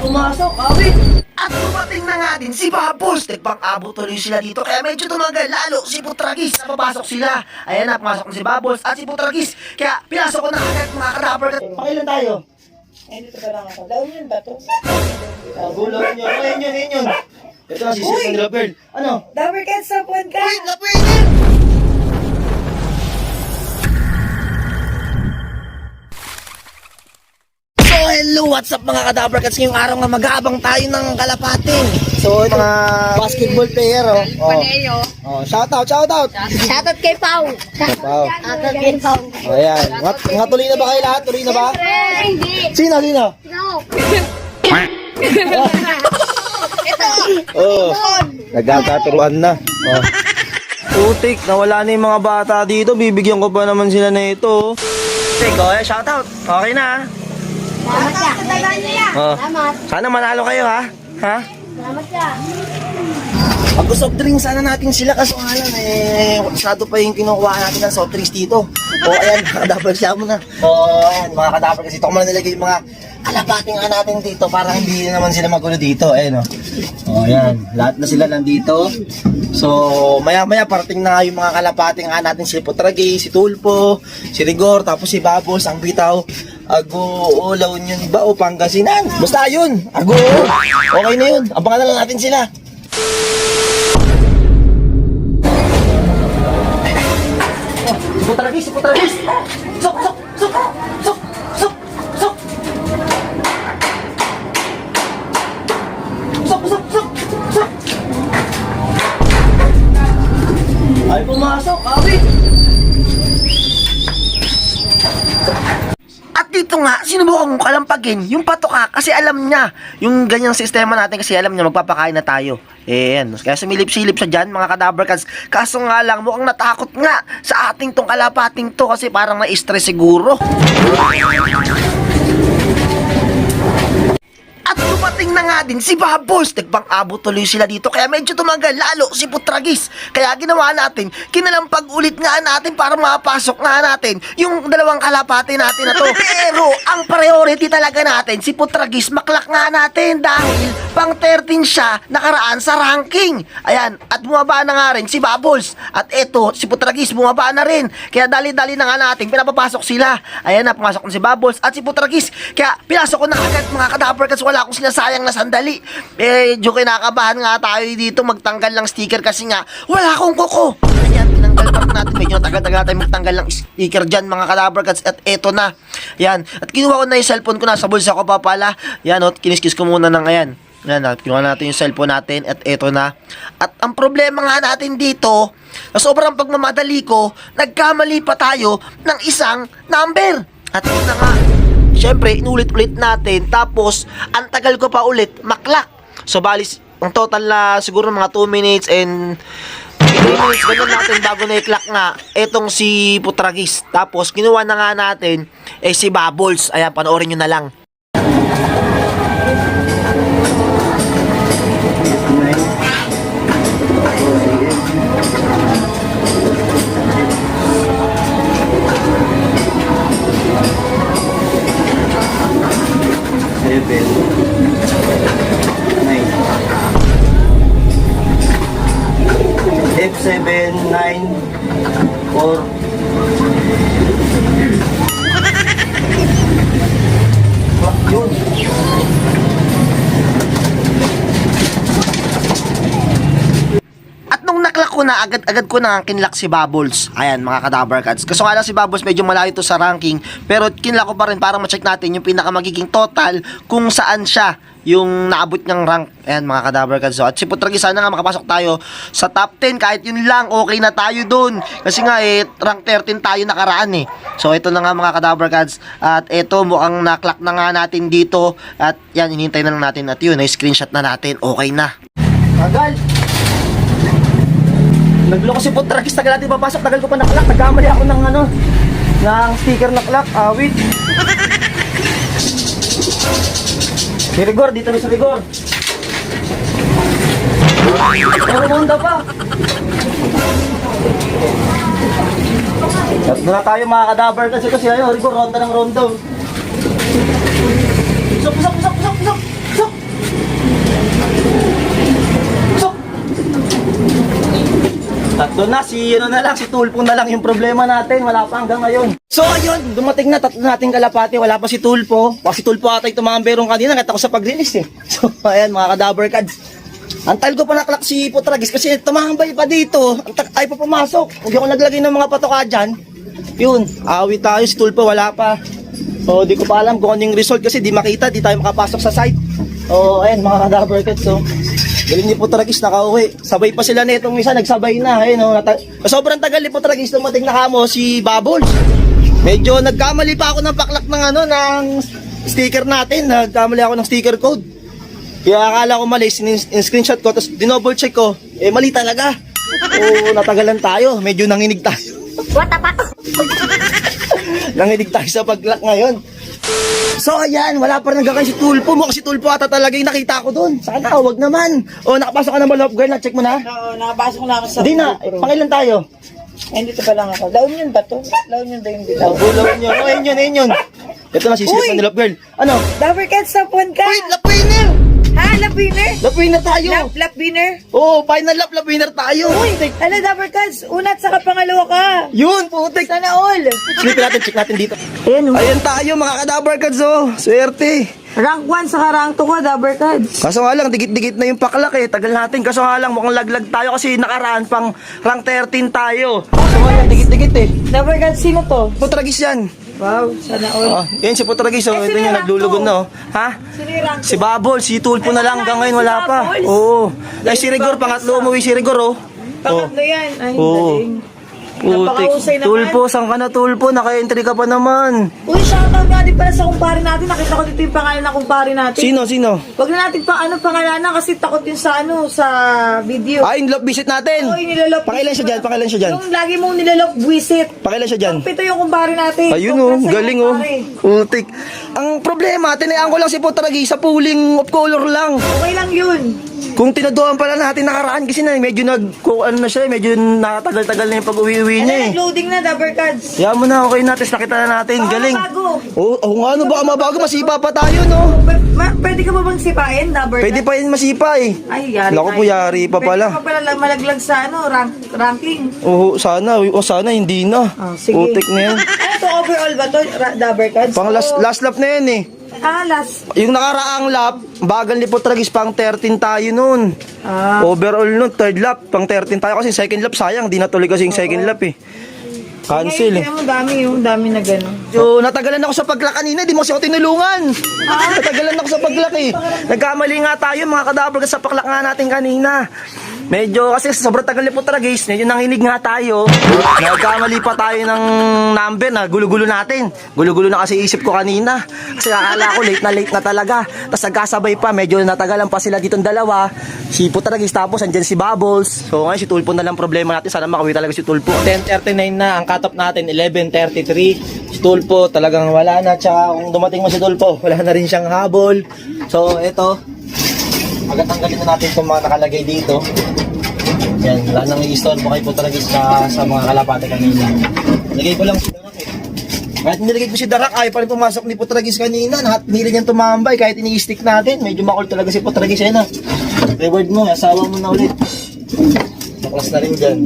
pumasok, awit! At dumating na nga din si Bubbles. Nagpang-abot tuloy sila dito kaya medyo tumagal lalo si Putragis. Napapasok sila. Ayan na, pumasok na si Bubbles at si Putragis. Kaya pinasok ko na agad mga kadaver. Pakilan tayo? Ay, dito ka lang ako. Laon yun ba ito? Gulaw nyo. Ayun yun. Ito na si Sir Pearl. Ano? Dabber Cats sa pod ka! Uy, napwede! So, hello, what's up mga kadaver cats? Ngayong araw nga mag-aabang tayo ng kalapatin. So, ito mga basketball player, shoutout! Shoutout kay Pau. Pau. Shoutout kay Pau. O, ayan. Mga tuloy na ba kayo lahat? Tuloy na ba? Hindi. Sino? No. Oh, nagkakaturuan na. Oh. Putik, nawala na yung mga bata dito. Bibigyan ko pa naman sila na ito. Putik, shoutout. Okay na, Salamat ka. Oh. Salamat. Sana manalo kayo, ha? Ha? Salamat ka. Mag-soft drinks sana natin sila kasi masyado pa yung kinukuha natin ng soft drinks dito. O ayan, mga kadaver siya mo na. O ayan, mga kadaver kasi ito ko muna nilagay yung mga kalapating nga natin dito para hindi naman sila magulo dito. Ayan o. Ayan, lahat na sila nandito. So, maya-maya parating na nga yung mga kalapating nga natin, si Putragay, si Tulpo, si Rigor, tapos si Bubbles, ang bitaw. Ago, La Union ba o Pangasinan? Basta yun, ago. Okay na yun, abangan na lang natin sila. Si Putragis! Sok! Ay, pumasok, awit! At dito nga, sinubukan kong kalampagin yung patoka kasi alam niya yung ganyang sistema natin kasi alam niya magpapakain na tayo. Yan. Kaya sumilip-silip siya dyan, mga kadaver cats. Kaso nga lang, mukhang natakot nga sa ating tong kalapating to kasi parang na-stress siguro. At dumating na nga din si Bubbles. Nagpang-abot tuloy sila dito kaya medyo tumagal lalo si Putragis. Kaya ginawa natin, kinalampag ulit nga natin para mapasok nga natin yung dalawang kalapati natin na to. Pero ang priority talaga natin, si Putragis maklak nga natin dahil pang 13 siya nakaraan sa ranking. Ayan, at bumaba na nga rin si Bubbles. At eto, si Putragis bumaba na rin. Kaya dali-dali na nga natin, pinapapasok sila. Ayan na, pumasok na si Bubbles at si Putragis. Kaya pinasok ko na agad mga kadaver cats, wala akong sinasayang na sandali. Medyo kinakabahan nga tayo dito magtanggal ng sticker kasi nga wala akong kuko. Ayan, tinanggal pa natin. Medyo tagal-tagal tayo magtanggal ng sticker dyan mga kadaver cats. At eto na. Ayan. At kinuha ko na yung cellphone ko. Nasa bulsa ko pa pala. Ayan, kiniskis ko muna ng ayan. Ayan, kinuha natin yung cellphone natin. At eto na. At ang problema nga natin dito, na sobrang pagmamadali ko, nagkamali pa tayo ng isang number. At ito na nga. Siyempre, inulit-ulit natin. Tapos, ang tagal ko pa ulit, maklak. So, balis, ang total na siguro mga 2 minutes and 3 minutes, ganun natin bago na-i-clock nga. Etong si Putragis. Tapos, kinuha na nga natin, si Bubbles. Ayan, panoorin nyo na lang. F794 yun. At nung naklak ko na, agad ko na kinlock si Bubbles. Ayan mga kadaver cats. Kaso nga lang si Bubbles medyo malayo to sa ranking, pero kinlock ko pa rin para ma-check natin yung pinaka magiging total kung saan siya yung naabot niyang rank. Ayan mga kadaver cats. So, at si Putragis, sana nga makapasok tayo sa top 10. Kahit yun lang, okay na tayo dun. Kasi nga rank 13 tayo nakaraan So ito na nga mga kadaver cats. At ito mukhang naklock na nga natin dito. At yan, hinihintay na lang natin. At yun, screenshot na natin. Okay na. Tagal. Nagloko si Putragis, tagal natin papasok. Tagal ko pa naklak. Nagkamali ako ng ng sticker na clock. Wait. Si Rigor, dito na si Rigor. Ronda pa. At na tayo mga kadaver kasi ayun, Rigor, ronda ng rondo. Sok. Ito na, si Tulpo na lang yung problema natin. Wala pa hanggang ngayon. So ayun, dumating na tatlo nating kalapati. Wala pa si Tulpo. Baka si Tulpo ata yung tumamberong kanina. Nakita ko sa pag-release eh. So ayan mga ka-Dabber Cats. Antal ko pa naklak si Putragis kasi tumambay pa dito. Ay pa pumasok. Huwag ako naglagay ng mga patoka dyan. Yun, awit tayo. Si Tulpo wala pa. So di ko pa alam kung ano yung result kasi di makita. Di tayo makapasok sa site. So ayan mga ka-Dabber Cats. So galing ni Putragis nakauwi. Sabay pa sila nitong isa, nagsabay na. Ayun, sobrang tagal ni Putragis dumating na kamo si Bubbles. Medyo nagkamali pa ako ng paklak ng ng sticker natin. Nagkamali ako ng sticker code. Kaya akala ko mali, in-screenshot ko, tapos dinouble check ko. Eh mali talaga. Oo, natagalan tayo. Medyo nanginig tayo. What the fuck? Nanginig tayo sa paglak ngayon. So ayan, wala pa rin nagkakain si Tulpo. Mukhang si Tulpo ata talaga yung nakita ko doon. Sana, wag naman. O, nakapasok ka na ba, love girl? Na-check mo na? Oo, nakapasok na ako sa Hindi na, pangilan tayo? Ay, dito pa lang ako. Laon yun ba to? Laon yun ba yung bitaw? Bulawan yun. O, ayun yun. Ito na, sisilip na ni love girl. Ano? Dabber Cats, sapon ka! Wait, lap winner! Ha? Lap winner? Lap winner tayo! Lap winner? Oo, final lap winner tayo! Uy! Ano, Dabber Cats? Unat saka pangalawa ka! Yun, putik! Sana all! Slip natin, check natin dito. Ayan, Ayan tayo, mga ka-Dabber Cats, oh. Swerte. rank 1 saka rank 2 ka, Dabber Cats. Kaso nga lang, dikit-dikit na yung paklak eh. Tagal natin. Kaso nga lang, mukhang laglag tayo kasi nakaraan pang rank 13 tayo. Kaso nga lang, dikit-dikit eh. Dabber Cats, sino to? Putragis yan. Wow, sana all. Oh, yan si Putragis. Oh, ito sino yung yung naglulugon rank na. Oh. Ha? Sino yung rank 2? Si Babol, si Tulpo na lang. Hanggang ngayon wala pa. Si Babol? Oo. Ay, si Rigor, pangatlo umuwi si Rigor, oh. Pangatlo yan. Ay, Oo. galing. Putik. Napakahusay naman. Tulpo, saan ka na Tulpo? Naka-entry ka pa naman. Uy, shoutout nga din pala sa kumpare natin. Nakita ko dito yung pangalan ng kumpare natin. Sino? Wag na natin pangalanan kasi takot yun sa sa video. Ay, love visit natin. Uy, nilalop. Pakailan siya dyan? Yung lagi mong nilalop, buwisit. Pakailan siya dyan? Pito yung kumpare natin. Ayun oh, Congrats sa galing oh. kumpare. Putik. Ang problema, tinayaan ko lang si Putragis sa pooling of color lang. Okay lang yun. Kung tinaduan pala natin nakaraan kasi na medyo ano na siya, medyo nakatagal-tagal na yung pag-uwi-uwi Ano, niya eh. nag-loading na, Dabber Cards. Kaya mo na, okay na, tapos nakita na natin, Baka galing. mabago. Oo nga, ano baka mabago, masipa pa tayo no. Pwede ka ba bang sipain, Dabber Pwede Cards? pa yun masipa eh. Ay, yari Naku po, yari pa pala. Pwede ka pala malaglag sa ranking. Oo, sana hindi na. Sige. Putik na yan. Ano to, overall ba to, Dabber Cards? Pang last lap na yan eh. Last. Yung nakaraang lap, bagal ni Putragis, pang 13 tayo nun. Overall nun, third lap, pang 13 tayo kasi second lap sayang, di natuloy kasi yung second lap eh. Cancel eh. Ngayon, dami na gano'n. So, natagalan ako sa paglak kanina, di mo kasi ako tinulungan. Natagalan ako sa paglak eh. Nagkamali nga tayo mga ka-Dabber Cats sa paglak nga natin kanina. Medyo, kasi sobrang tagal ni Putragis, medyo nanginig nga tayo. Nagkamali pa tayo ng number na gulo-gulo natin. Gulo-gulo na kasi isip ko kanina. Kasi akala ko late na talaga. Tapos nagkasabay pa, medyo natagalan pa sila ditong dalawa. Si Putragis, tapos andyan si Bubbles. So ngayon si Tulpo na lang problema natin. Sana makauwi talaga si Tulpo. 10:39 na, ang cut-off natin 11:33. Si Tulpo talagang wala na. Tsaka kung dumating mo si Tulpo, wala na rin siyang habol. So ito, magatanggalin na natin itong mga nakalagay dito. Yan, wala nang i-store po kay Putragis sa mga kalapate kanina. Nilagay ko lang si Darak eh. Kahit nilagay ko si Darak, ay pa rin pumasok ni Putragis kanina. Nili niyang tumambay kahit ini-stick natin. Medyo makul talaga si Putragis eh na. Reward mo, asawa mo na ulit. Naklas na rin dyan.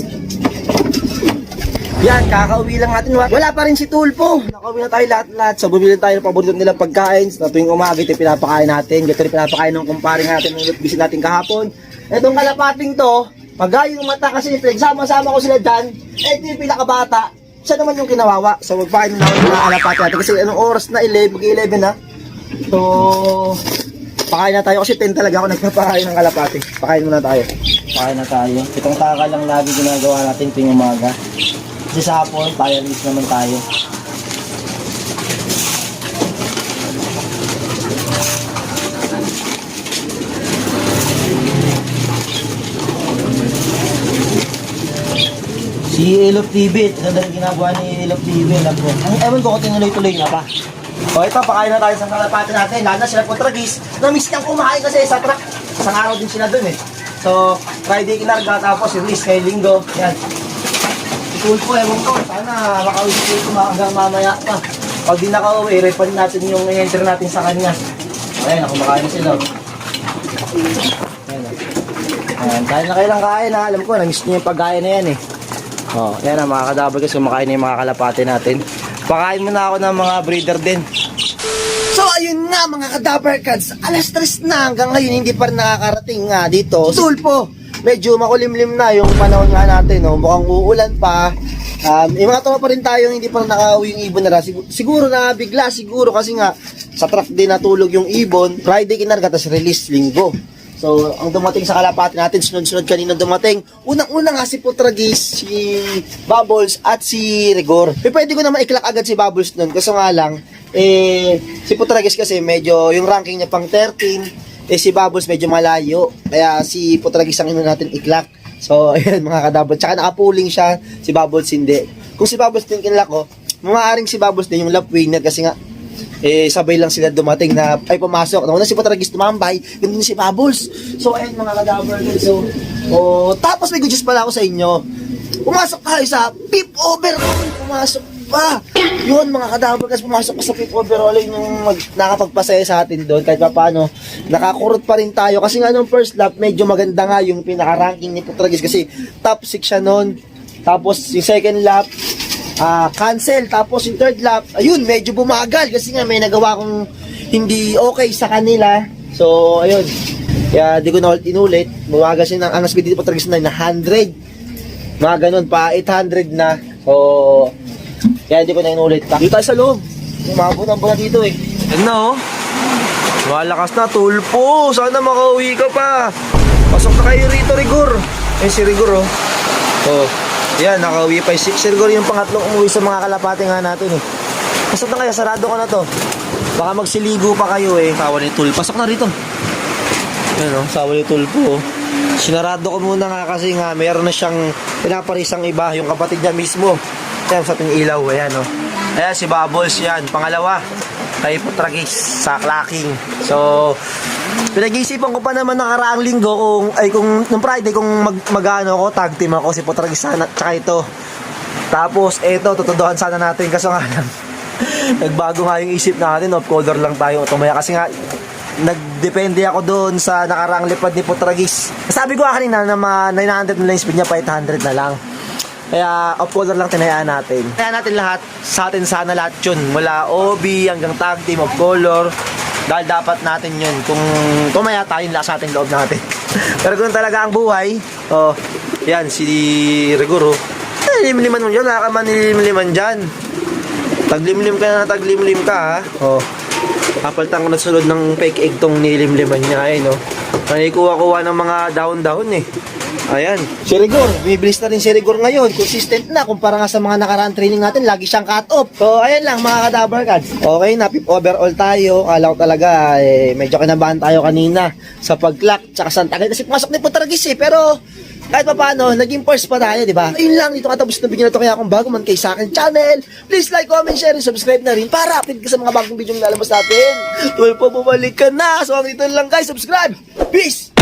Yan, kakauwi lang natin. Wala pa rin si Tulpo. Nakauwi na tayo lahat-lahat. So, bumili tayo ng paborito nilang pagkain. Na tuwing umaga, ito pinapakain natin. Ito rin pinapakain ng kumpare natin ng visit natin kahapon. Itong kalapating to, pagay yung mata kasi sama-sama ko sila dyan. Ito yung pinakabata. Siya naman yung kinawawa. So, magpakain na ako ng mga kalapati natin. Kasi anong oras na 11, mag-11 na. So, pakain na tayo kasi 10 talaga ako nagpapakain ng kalapati. Pakain muna tayo. Pakain na tayo. Itong taka lang lagi ginagawa natin tuwing umaga. Kasi sa hapon, tireless naman tayo. Si Elop TV, ito na rin ginagawa ni Elop TV. Ang ewan ko kung tinuloy-tuloy na pa. O ito, pakain na tayo sa kalapati natin. Lalo na sila Putragis. Na-miss niyang kumain kasi sa truck. Isang araw din sila dun eh. So, Friday kinarga, tapos release kay Linggo. Yan. Tulpo, ewan ko. Sana makauwi si Tulpo hanggang mamaya pa. Pag di nakauwi, refund natin yung i-enter natin sa kanya. Ayan, kumakain sila. Ayan. Ayan, kain na kayo lang kain ha. Alam ko, na-miss niyo yung pagkain na yan eh. Oh, yan ang mga kadabar guys, kumakain na yung mga kalapati natin. Pakain muna ako ng mga breeder din. So ayun nga mga kadabarkads, alas 3 na hanggang ngayon hindi pa rin nakakarating nga dito. Tulpo, medyo makulimlim na yung panahon nga natin, no? Mukhang uulan pa. Yung mga tama pa rin tayo, hindi pa rin nakauwi yung ibon nila. Siguro na bigla, siguro kasi nga sa truck din natulog yung ibon. Friday kinarga, tapos release linggo. So, ang dumating sa kalapati natin, sunod-sunod kanina dumating. Unang-una nga si Putragis, si Bubbles, at si Rigor. Pwede ko naman iklak agad si Bubbles nun, kasi nga lang, si Putragis kasi medyo, yung ranking niya pang 13, si Bubbles medyo malayo. Kaya si Putragis ang ino natin iklak. So, ayan mga kadabot. Tsaka nakapuling siya, si Bubbles hindi. Kung si Bubbles din kinlak ko, maaaring si Bubbles din yung lap winner kasi nga, sabay lang sila dumating na, ay pumasok. Nauna si Putragis tumambay, ganun din si Bubbles. So, ayan mga kadabot. So, tapos may good news pala ako sa inyo. Pumasok tayo sa Pip Overall. Pumasok pa. Yun mga kadabot kasi pumasok pa sa Pip Overall yung nakapagpasaya sa atin doon. Kahit pa paano, nakakurot pa rin tayo. Kasi nga nung first lap, medyo maganda nga yung pinaka-ranking ni Putragis kasi top 6 siya noon. Tapos yung second lap, cancel. Tapos yung third lap, ayun, medyo bumagal kasi nga may nagawa kong hindi okay sa kanila. So, ayun. Kaya di ko na inulit. Bumagal siya ng angas speed dito Putragis na 100. Mga ganun pa, 800 na. So, kaya hindi ko na inulit. Dito tayo sa loob. Umabot-abot na dito eh. Ano? Malakas na, tulpo. Sana makauwi ka pa. Pasok na kayo rito, Rigor. Si Rigor, oh. Oh, yan, nakauwi pa. Si Rigor yung pangatlong umuwi sa mga kalapati nga natin, eh. Pasok na kayo, sarado ko na to. Baka magsiligo pa kayo, eh. Sawa ni Tulpo. Pasok na rito. Yan, oh, sawa ni Tulpo, oh. Sinarado ko muna nga kasi nga mayroon na siyang pinaparisang iba, yung kapatid niya mismo. Yan, sa ating ilaw, ayan, oh. Ayan, si Bubbles yan, pangalawa. Kay Putragis sa clacking. So, pinag-iisipan ko pa naman nakaraang linggo kung nung Friday kung mag-ano ko, tag team ako si Putragis sana, tsaka ito. Tapos, eto, tutuduhan sana natin kasi nga lang. Nagbago nga yung isip natin, off color lang tayo tumaya kasi nga nagdepende ako doon sa nakaraang lipad ni Putragis. Sabi ko kanina na 900 na lang speed niya, 800 na lang. Kaya off color lang tinayaan natin. Kaya natin lahat, sa atin sana lahat yun. Mula OB hanggang tag team off color. Dahil dapat natin yun. Kung tumaya tayo nila sa ating loob natin. Pero kung talaga ang buhay, yan, si Rigoro. Limliman mo dyan, wala ka man nilimliman dyan. Taglimlim ka na taglimlim ka, ha. Kapalitan ko na sulod ng fake egg tong nilimliman niya, ayun, Nanikuha-kuha ng mga dahon-dahon, eh. Ayan. Si Rigor, bibilis na rin si Rigor ngayon. Consistent na kumpara nga sa mga nakaraan training natin, lagi siyang cut off. So, ayan lang mga kadabarkads. Okay na, pip overall tayo. Kala ko talaga, medyo kinabahan tayo kanina sa pag-clock, tsaka sa tagal kasi pumasok ni Putragis, eh. Pero, kahit pa paano, naging first pa tayo, di ba? Ayun lang, dito katapos na bigyan na to. Kaya kung bago man kayo sa akin channel, please like, comment, share, and subscribe na rin para update ka sa mga bagong video na lalabas natin. Tuloy po, bumalik ka na. So, hanggang dito lang guys, subscribe. Peace!